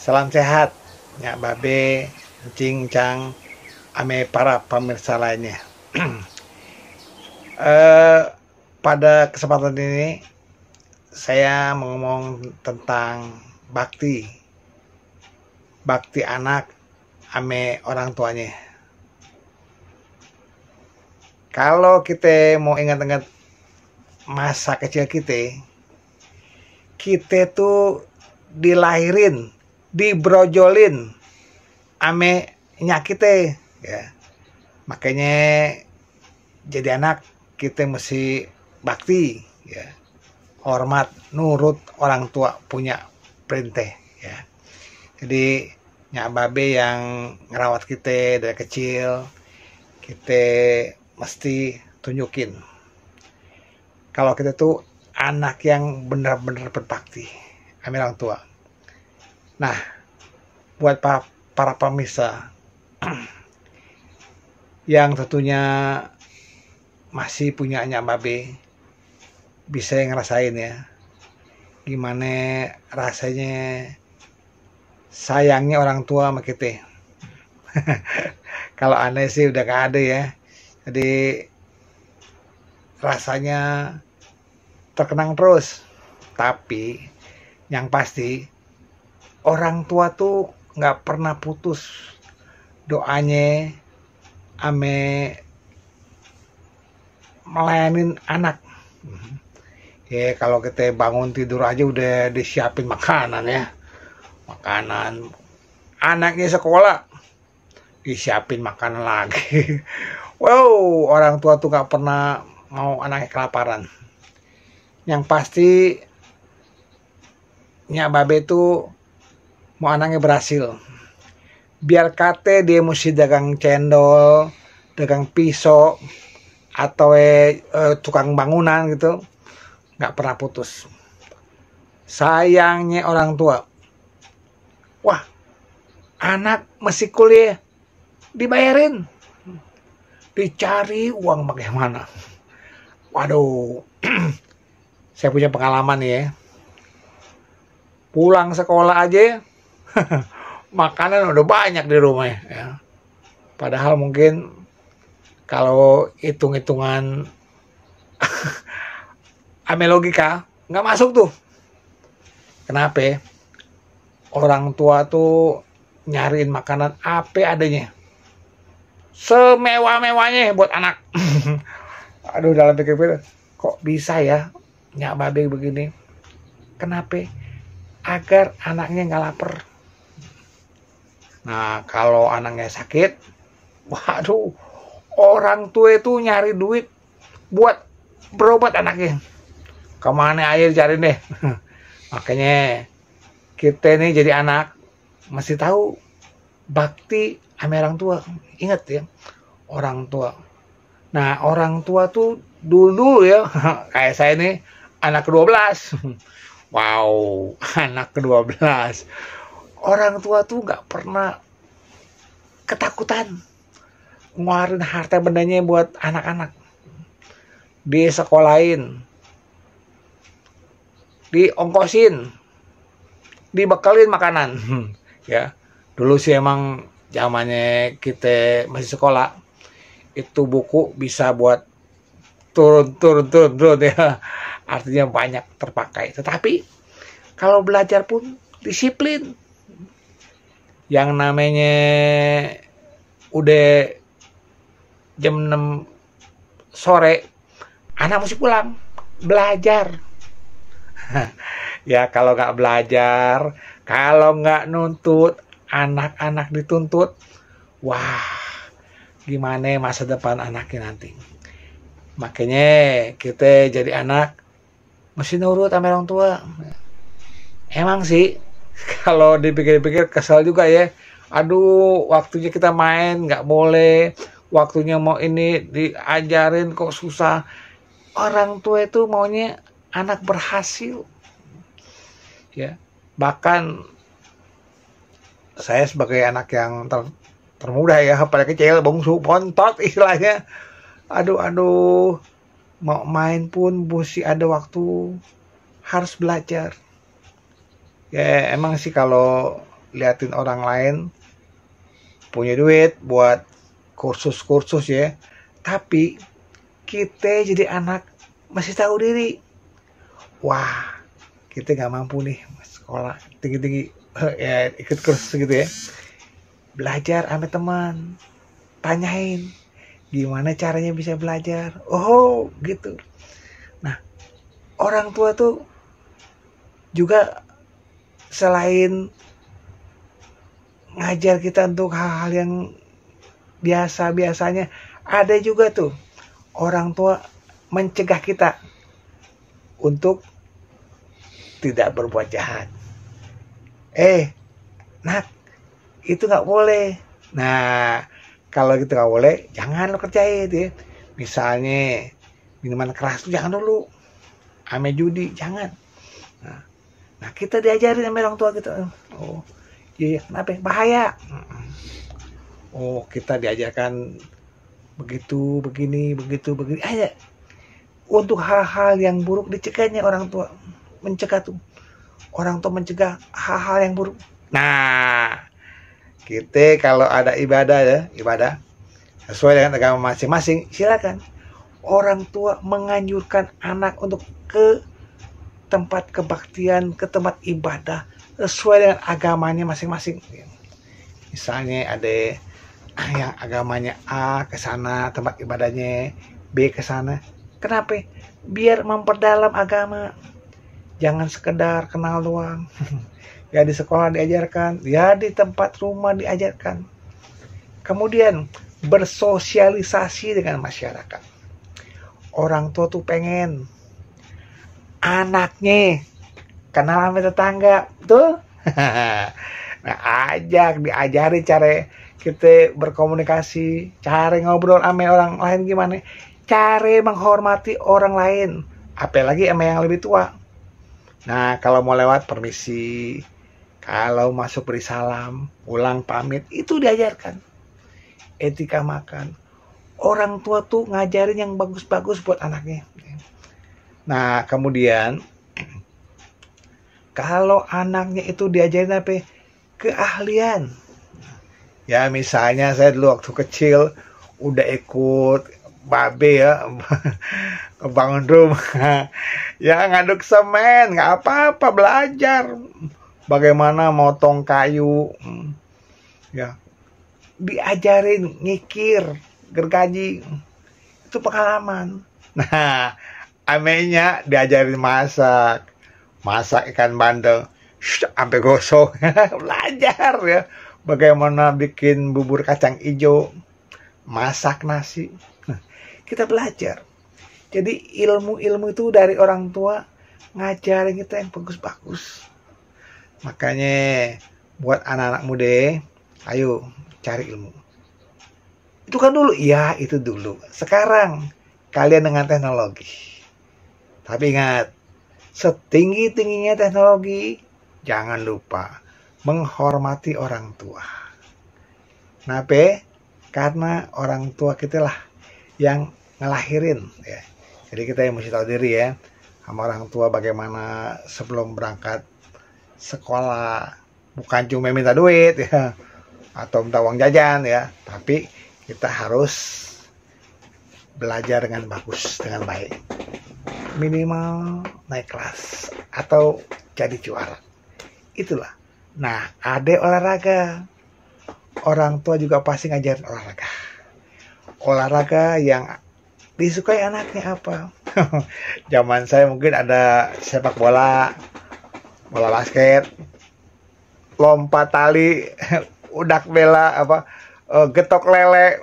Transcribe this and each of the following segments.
Salam sehat, Nyak Babe, Cing Cang, ame para pemirsa lainnya. Pada kesempatan ini saya ngomong tentang bakti anak ame orang tuanya. Kalau kita mau ingat-ingat masa kecil kita tuh dilahirin, dibrojolin ame nyak kita, ya. Makanya jadi anak kita mesti bakti, ya. Hormat, nurut orang tua punya perintah, ya. Jadi nyak babe yang ngerawat kita dari kecil, kita mesti tunjukin kalau kita tuh anak yang benar-benar berbakti sama orang tua. Nah, buat para pemirsa yang tentunya masih punya nyak babe, bisa ngerasain ya gimana rasanya sayangnya orang tua sama kita. Kalau aneh sih udah gak ada ya, jadi rasanya terkenang terus. Tapi yang pasti orang tua tuh nggak pernah putus doanya ame melayanin anak. Ya kalau kita bangun tidur aja udah disiapin makanan, ya. Makanan, anaknya sekolah disiapin makanan lagi. Wow, orang tua tuh nggak pernah mau anaknya kelaparan. Yang pasti nyak babe tuh mau anaknya berhasil. Biar kate dia mesti dagang cendol, dagang pisau, atau tukang bangunan gitu, nggak pernah putus. Sayangnya orang tua, wah, anak mesti kuliah, dibayarin, dicari uang bagaimana. Waduh, saya punya pengalaman nih, ya. Pulang sekolah aja makanan udah banyak di rumah, ya. Padahal mungkin kalau hitung-hitungan ame logika nggak masuk tuh. Kenapa? Orang tua tuh nyariin makanan apa adanya, semewah-mewahnya buat anak. Aduh, dalam pikir-pikir kok bisa ya nyak babe begini. Kenapa? Agar anaknya nggak lapar. Nah, kalau anaknya sakit, waduh, orang tua itu nyari duit buat berobat anaknya. Kemana aja cari deh. Makanya kita nih jadi anak mesti tahu bakti sama orang tua. Ingat ya, orang tua. Nah, orang tua tuh dulu ya, kayak saya nih anak ke-12. Wow, anak ke-12. Orang tua tuh nggak pernah ketakutan ngeluarin harta bendanya buat anak-anak. Disekolahin, diongkosin, dibekalin makanan. Ya, dulu sih emang zamannya kita masih sekolah, itu buku bisa buat turun ya. Artinya banyak terpakai. Tetapi kalau belajar pun disiplin. Yang namanya udah jam 6 sore, anak mesti pulang belajar. Ya kalau nggak belajar, kalau nggak nuntut, anak-anak dituntut, wah, gimana masa depan anaknya nanti. Makanya kita jadi anak mesti nurut sama orang tua. Emang sih kalau dipikir-pikir kesal juga ya. Aduh, waktunya kita main nggak boleh, waktunya mau ini diajarin kok susah. Orang tua itu maunya anak berhasil, ya. Bahkan saya sebagai anak yang termuda ya, pada kecil, bungsu, pontot istilahnya. Aduh, mau main pun mesti ada waktu, harus belajar. Ya emang sih kalau liatin orang lain punya duit buat kursus-kursus ya, tapi kita jadi anak masih tahu diri. Wah, kita nggak mampu nih sekolah tinggi-tinggi ya, ikut kursus gitu ya. Belajar sama teman, tanyain gimana caranya bisa belajar. Oh gitu. Nah, orang tua tuh juga selain ngajar kita untuk hal-hal yang biasanya, ada juga tuh orang tua mencegah kita untuk tidak berbuat jahat. Nak, itu nggak boleh. Nah, kalau gitu nggak boleh, jangan lo kerjain ya. Misalnya minuman keras tuh jangan dulu, ame judi jangan. Nah, kita diajarin sama orang tua gitu. Oh iya, kenapa? Bahaya. Oh, kita diajarkan begitu, begini. Aja. Untuk hal-hal yang buruk dicegahnya orang tua. Mencegah tuh. Orang tua mencegah hal-hal yang buruk. Nah, kita kalau ada ibadah sesuai dengan agama masing-masing, silakan. Orang tua menganjurkan anak untuk ke tempat kebaktian, ke tempat ibadah sesuai dengan agamanya masing-masing. Misalnya ada yang agamanya A ke sana tempat ibadahnya, B ke sana. Kenapa? Biar memperdalam agama. Jangan sekedar kenal doang. Ya di sekolah diajarkan, ya di tempat rumah diajarkan. Kemudian bersosialisasi dengan masyarakat. Orang tua tuh pengen anaknya kenal sama tetangga, betul? Nah, diajari cara kita berkomunikasi, cara ngobrol sama orang lain gimana, cara menghormati orang lain, apalagi sama yang lebih tua. Nah, kalau mau lewat permisi, kalau masuk beri salam, pulang pamit, itu diajarkan. Etika makan. Orang tua tuh ngajarin yang bagus-bagus buat anaknya. Nah, kemudian kalau anaknya itu diajarin apa? Keahlian. Ya, misalnya saya dulu waktu kecil udah ikut babe ya, bangun rumah, ya ngaduk semen, nggak apa-apa, belajar bagaimana motong kayu, ya diajarin ngikir, gergaji, itu pengalaman. Nah, amenya diajarin masak ikan bandeng, sampai gosong, belajar ya, bagaimana bikin bubur kacang hijau, masak nasi. Kita belajar. Jadi ilmu-ilmu itu dari orang tua ngajarin kita yang bagus-bagus. Makanya buat anak-anak muda, ayo cari ilmu. Itu kan dulu, ya itu dulu. Sekarang kalian dengan teknologi. Tapi ingat, setinggi-tingginya teknologi, jangan lupa menghormati orang tua. Kenapa? Karena orang tua kita lah yang ngelahirin ya. Jadi kita yang mesti tahu diri ya, sama orang tua bagaimana sebelum berangkat sekolah, bukan cuma minta duit ya atau minta uang jajan ya, tapi kita harus belajar dengan bagus, dengan baik, minimal naik kelas atau jadi juara. Itulah. Nah, ada olahraga, orang tua juga pasti ngajarin olahraga yang disukai anaknya apa. Zaman saya mungkin ada sepak bola basket, lompat tali, udak bela, getok lele,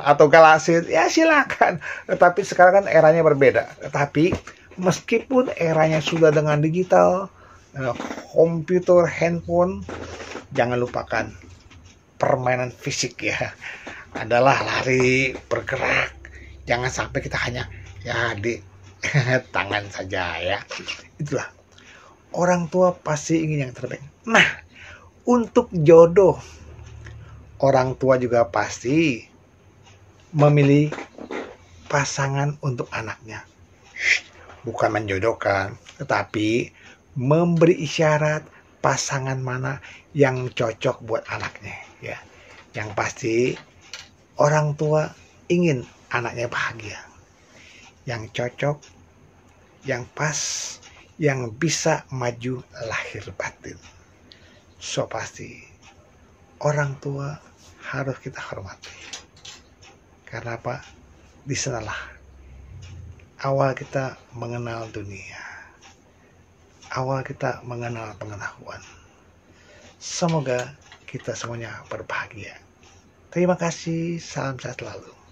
atau galasin, ya silakan. Tetapi sekarang kan eranya berbeda. Tetapi meskipun eranya sudah dengan digital, komputer, handphone, jangan lupakan permainan fisik ya. Adalah lari, bergerak. Jangan sampai kita hanya ya di tangan saja ya. Itulah. Orang tua pasti ingin yang terbaik. Nah, untuk jodoh, orang tua juga pasti memilih pasangan untuk anaknya. Bukan menjodohkan, tetapi memberi isyarat pasangan mana yang cocok buat anaknya ya. Yang pasti orang tua ingin anaknya bahagia, yang cocok, yang pas, yang bisa maju lahir batin. So pasti orang tua harus kita hormati. Karena apa? Di sanalah awal kita mengenal dunia, awal kita mengenal pengetahuan. Semoga kita semuanya berbahagia. Terima kasih, salam sehat selalu.